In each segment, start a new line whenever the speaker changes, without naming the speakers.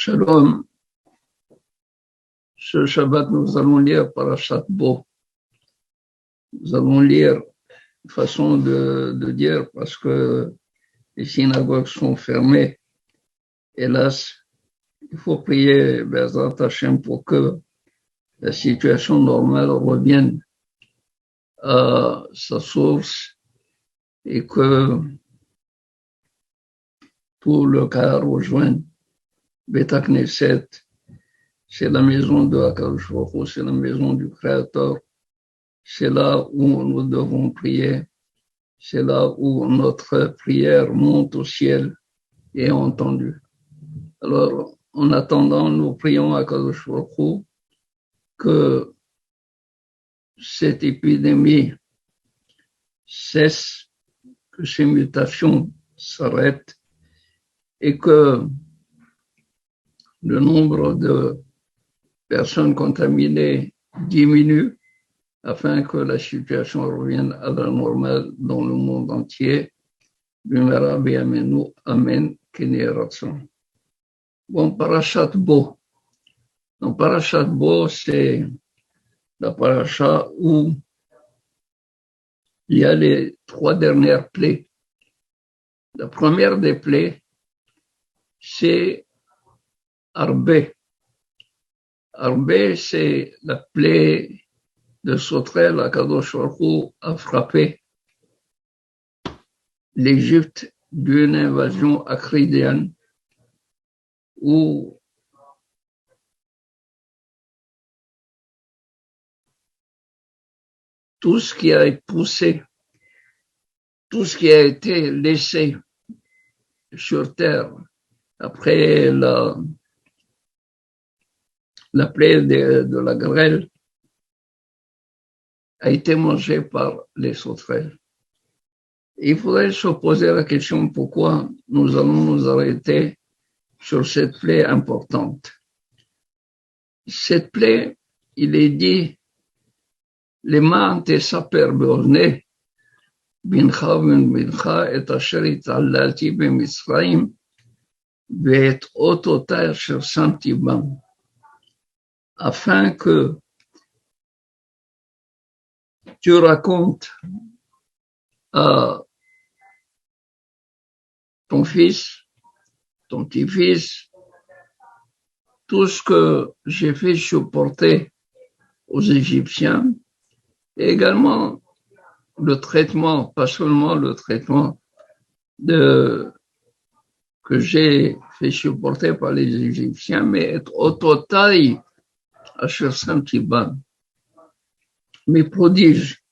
Shalom. Ce Shabbat, nous allons lire Parashat Bo. Nous allons lire une façon de dire parce que les synagogues sont fermées. Hélas, il faut prier Bezrat Hashem pour que la situation normale revienne à sa source et que tout le cas rejoigne Beth Knesset. C'est la maison de Akadosh Baruch Hu, c'est la maison du Créateur. C'est là où nous devons prier. C'est là où notre prière monte au ciel et est entendue. Alors, en attendant, nous prions à Akadosh Baruch Hu que cette épidémie cesse, que ces mutations s'arrêtent et que le nombre de personnes contaminées diminue afin que la situation revienne à la normale dans le monde entier. Amen. Bon, Parashat Bo. Donc, Parashat Bo, c'est la parasha où il y a les 3 dernières plaies. La première des plaies, c'est Arbé. Arbé, c'est la plaie de sauterelle. Akadosh Baruch Hu a frappé l'Égypte d'une invasion acridienne où tout ce qui a été poussé, tout ce qui a été laissé sur terre après la plaie de la grêle a été mangé par les sauterelles. Il faudrait se poser la question pourquoi nous allons nous arrêter sur cette plaie importante. Cette plaie, il est dit, les ma'ante saper be'orne bincha bincha et asher itallalti b'Mitzrayim ve'et otota asher samti bam, afin que tu racontes à ton fils, ton petit-fils, tout ce que j'ai fait supporter aux Égyptiens, et également le traitement, pas seulement le traitement que j'ai fait supporter par les Égyptiens, mais au total, Asher Samti Bam, mes prodiges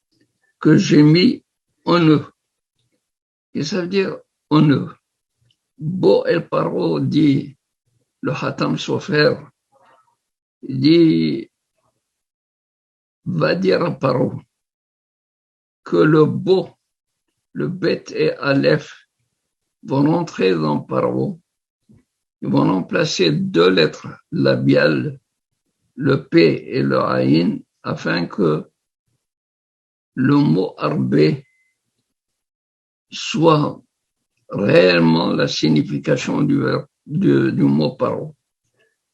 que j'ai mis en eux. Et ça veut dire en eux. Bo El Paro dit, le Hatam Sofer, dit, va dire à Paro que le Bo, le Bet et Aleph vont rentrer dans Paro, ils vont remplacer 2 lettres labiales, le P et le Aïn, afin que le mot Arbé soit réellement la signification du mot Paro.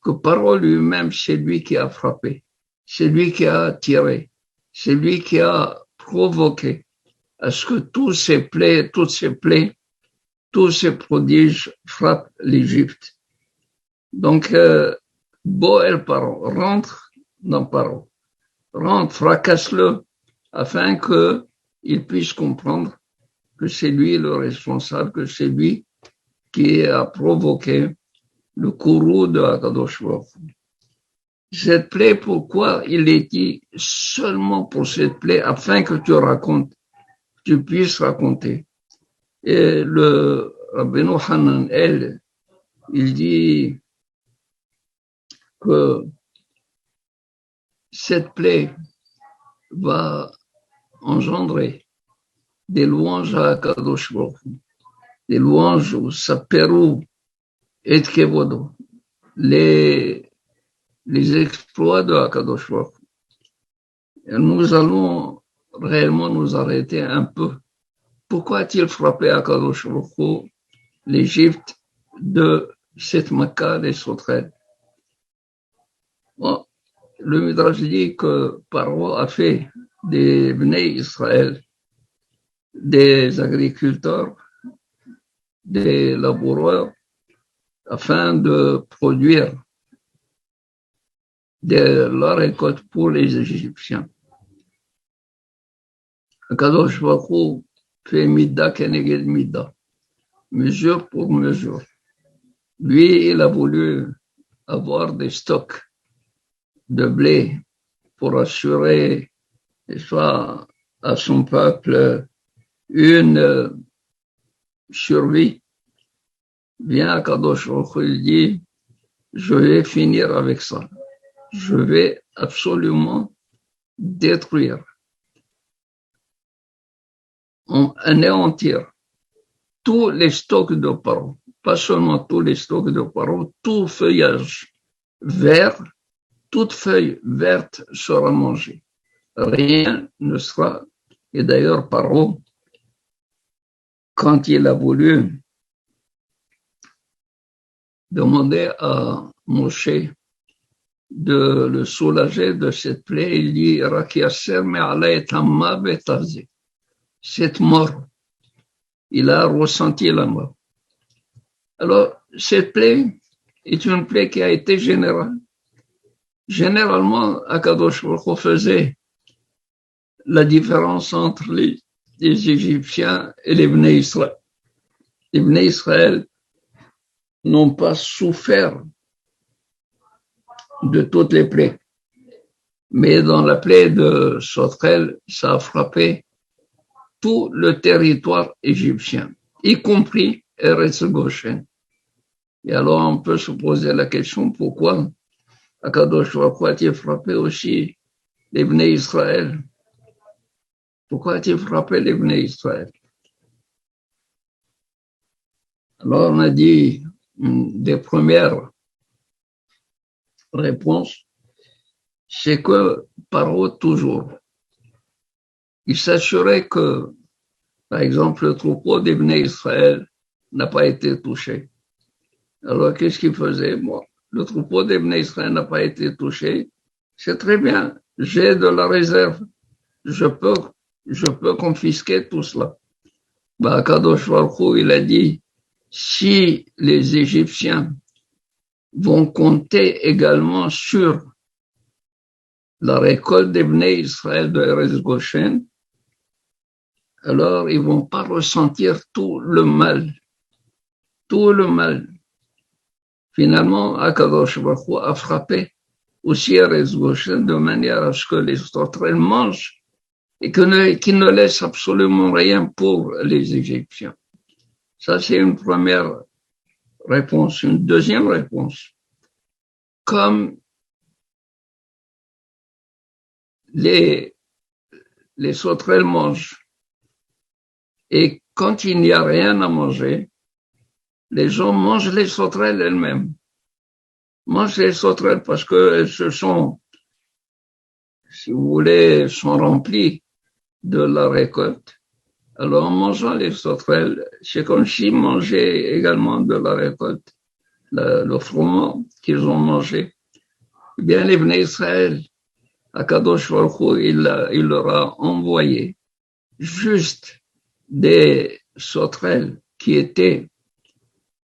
Que Paro lui-même, c'est lui qui a frappé, c'est lui qui a tiré, c'est lui qui a provoqué à ce que toutes ces plaies, tous ces prodiges frappent l'Égypte. Donc, Bo El Paro, rentre dans Paro, rentre, fracasse-le, afin qu'il puisse comprendre que c'est lui le responsable, que c'est lui qui a provoqué le courroux de Akadosh Baruch Hu. Cette plaie, pourquoi il est dit seulement pour cette plaie, afin que tu racontes, tu puisses raconter. Et le Rabbeinu Hananel, il dit que cette plaie va engendrer des louanges à Akadosh Baruch Hu, des louanges au Saperu et Kevodo, les exploits de Akadosh Baruch Hu. Nous allons réellement nous arrêter un peu. Pourquoi a-t-il frappé Akadosh Baruch Hu l'Égypte de cette Makkah, les sauterelles. Bon, le Midrash dit que Paro a fait des Bnei Israël, des agriculteurs, des laboureurs, afin de produire de la récolte pour les Égyptiens. Akadosh Baruch Hu fait Mida keneged Mida, mesure pour mesure. Lui, il a voulu avoir des stocks de blé pour assurer soit à son peuple une survie. Bien, Kadosh Baruch Hu dit, je vais finir avec ça. Je vais absolument détruire, anéantir tous les stocks de Paro, pas seulement tous les stocks de Paro, tout feuillage vert, toute feuille verte sera mangée. Rien ne sera. Et d'ailleurs, Paro, quand il a voulu demander à Moshe de le soulager de cette plaie, il dit cette mort, il a ressenti la mort. Alors, cette plaie est une plaie qui a été générale. Généralement, Akadosh Baruch Hu faisait la différence entre les Égyptiens et les Bnei Israël. Les Bnei Israël n'ont pas souffert de toutes les plaies. Mais dans la plaie de sauterelle, ça a frappé tout le territoire égyptien, y compris Eretz Goshen. Et alors, on peut se poser la question, pourquoi Akadosh Baruch Hu a-t-il frappé aussi les Bnei Israël? Pourquoi a-t-il frappé les Bnei Israël? Alors, on a dit des premières réponses, c'est que Paro toujours, il s'assurait que, par exemple, le troupeau des Bnei Israël n'a pas été touché. Alors, qu'est-ce qu'il faisait? Bon, le troupeau des Bnei Israël n'a pas été touché, c'est très bien, j'ai de la réserve, je peux confisquer tout cela. Bah, Kadosh Baruch Hu, il a dit, si les Égyptiens vont compter également sur la récolte des Bnei Israël de Eretz Goshen, alors ils vont pas ressentir tout le mal. Tout le mal. Finalement, Akadosh Baruch Hu a frappé aussi Eretz Goshen de manière à ce que les sauterelles mangent et qu'ils ne laissent absolument rien pour les Égyptiens. Ça, c'est une première réponse. Une deuxième réponse. Comme les sauterelles mangent, et quand il n'y a rien à manger, les gens mangent les sauterelles elles-mêmes. Mangent les sauterelles parce qu'elles se sont, si vous voulez, sont remplies de la récolte. Alors, en mangeant les sauterelles, c'est comme s'ils mangeaient également de la récolte, le froment qu'ils ont mangé. Eh bien, les Bnei Israël, Akadosh Baruch Hu, il leur a envoyé juste des sauterelles qui étaient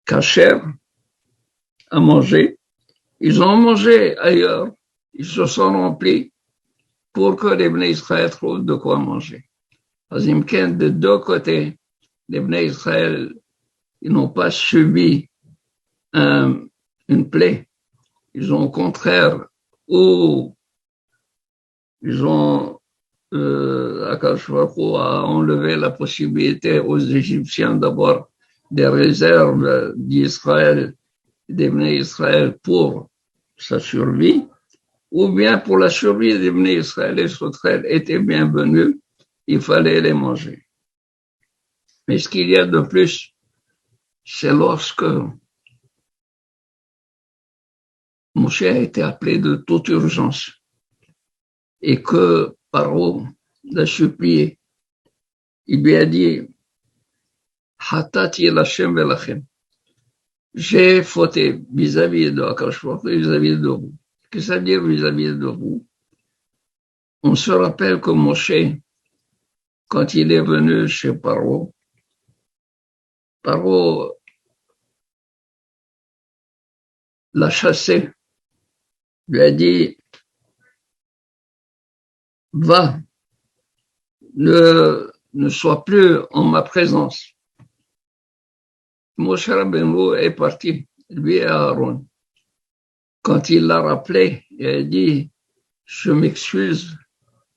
cachères à manger. Ils ont mangé ailleurs, ils se sont remplis pour que les Bnei Israël trouvent de quoi manger. Azimken, de deux côtés, les Bnei Israël, ils n'ont pas subi une plaie. Ils ont au contraire, ou ils ont Akadosh Baruch Hu a enlevé la possibilité aux Égyptiens d'avoir des réserves d'Israël, des Bnei Israël pour sa survie, ou bien pour la survie des Bnei Israël, les sauterelles étaient bienvenus, il fallait les manger. Mais ce qu'il y a de plus, c'est lorsque Moshe a été appelé de toute urgence et que Paro l'a supplié. Il lui a dit, Hatati l'Hashem velachem. j'ai fauté vis-à-vis de Akadosh Baruch Hu, vis-à-vis de vous. Qu'est-ce que ça veut dire vis-à-vis de vous? On se rappelle que Moshe, quand il est venu chez Paro, Paro l'a chassé, lui a dit, va, ne sois plus en ma présence. Moshe Rabbeinu est parti, lui et Aaron. Quand il l'a rappelé, il a dit, je m'excuse,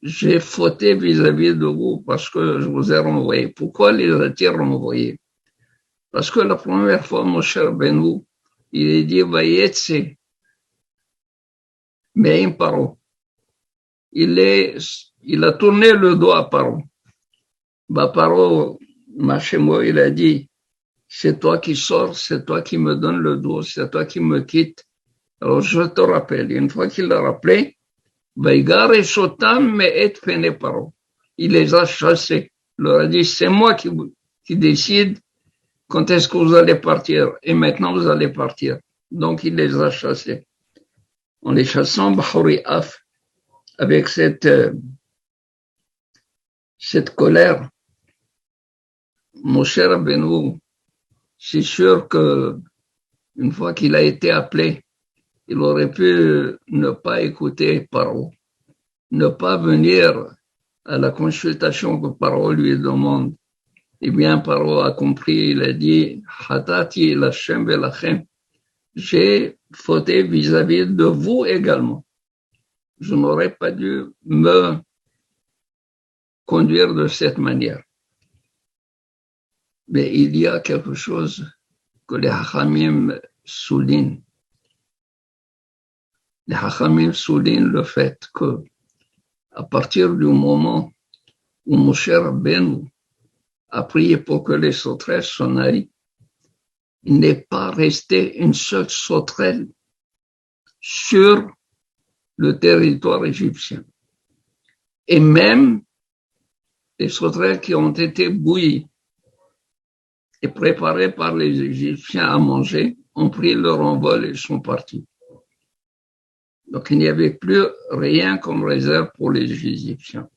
j'ai fauté vis-à-vis de vous parce que je vous ai renvoyé. Pourquoi les a-t-il renvoyés? Parce que la première fois, Moshe Rabbeinu, il a dit, Vayetse, mais Paro. Il a tourné le dos à Paro. Paro, Machemo, il a dit, c'est toi qui sors, c'est toi qui me donnes le dos, c'est toi qui me quittes. Alors je te rappelle, une fois qu'il l'a rappelé, Vaïgar et Shotam, mais et Pene Paro. Il les a chassés. Il leur a dit, c'est moi qui décide quand est-ce que vous allez partir. Et maintenant, vous allez partir. Donc, il les a chassés. En les chassant, Bahori Af, avec cette colère, Moshe Rabbeinu, c'est sûr que une fois qu'il a été appelé, il aurait pu ne pas écouter Paro, ne pas venir à la consultation que Paro lui demande. Eh bien, Paro a compris, il a dit, Hatati Lachem Velachem, j'ai fauté vis-à-vis de vous également. Je n'aurais pas dû me conduire de cette manière. Mais il y a quelque chose que les Hachamim soulignent. Les Hachamim soulignent le fait que, à partir du moment où Moshe Rabbeinu a prié pour que les sauterelles s'en aillent, il n'est pas resté une seule sauterelle sur le territoire égyptien. Et même les sauterelles qui ont été bouillies et préparées par les Égyptiens à manger ont pris leur envol et sont partis. Donc il n'y avait plus rien comme réserve pour les Égyptiens.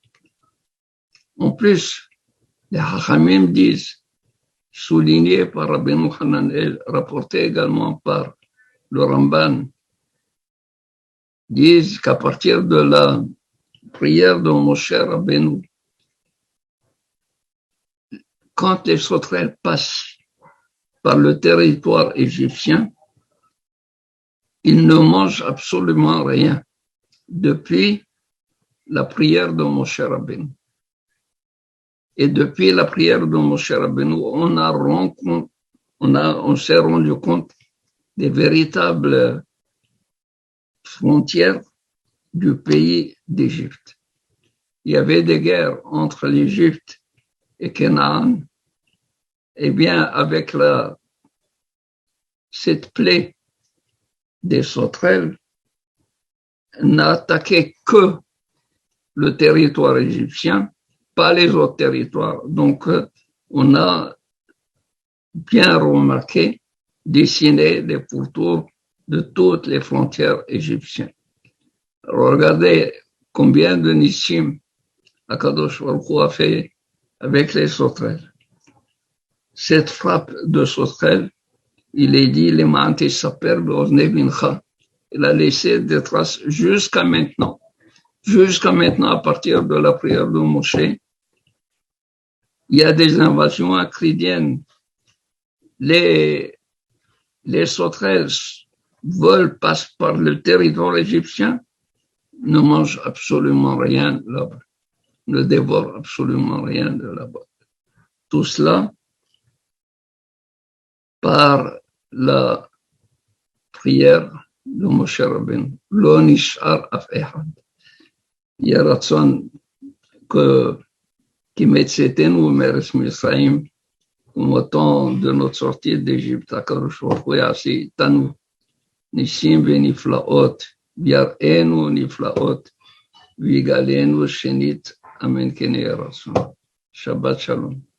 En plus, les Hachamim disent, souligné par Rabbeinu Hananel, rapporté également par le Ramban, disent qu'à partir de la prière de Moshe Rabbeinu, quand les sauterelles passent par le territoire égyptien, ils ne mangent absolument rien depuis la prière de Moshe Rabbeinu. Et depuis la prière de Moshe Rabbeinu, on s'est rendu compte des véritables frontières du pays d'Égypte. Il y avait des guerres entre l'Égypte et Canaan. Eh bien, avec cette plaie des sauterelles, n'a attaqué que le territoire égyptien, pas les autres territoires. Donc, on a bien remarqué, dessiné des pourtours de toutes les frontières égyptiennes. Alors, regardez combien de Nissim Akadosh Baruch Hu a fait avec les sauterelles. Cette frappe de sauterelles, il est dit, les Ma'anti Saper Be'ozne Bincha. Il a laissé des traces jusqu'à maintenant. Jusqu'à maintenant, à partir de la prière de Moshe, il y a des invasions acridiennes. Les sauterelles volent, passent par le territoire égyptien, ne mangent absolument rien là-bas, ne dévorent absolument rien de là-bas. Tout cela par la prière de Moshe Rabbeinu. Lo nishar af echad. יהי רצון כי מצאתנו מארץ מצרים ומותו de notre sortie d'Égypte, הקדוש ברוך הוא יעשה איתנו ניסים ונפלאות, ויראינו נפלאות, ויגאלנו שנית, אמן כן יהי רצון. שבת שלום.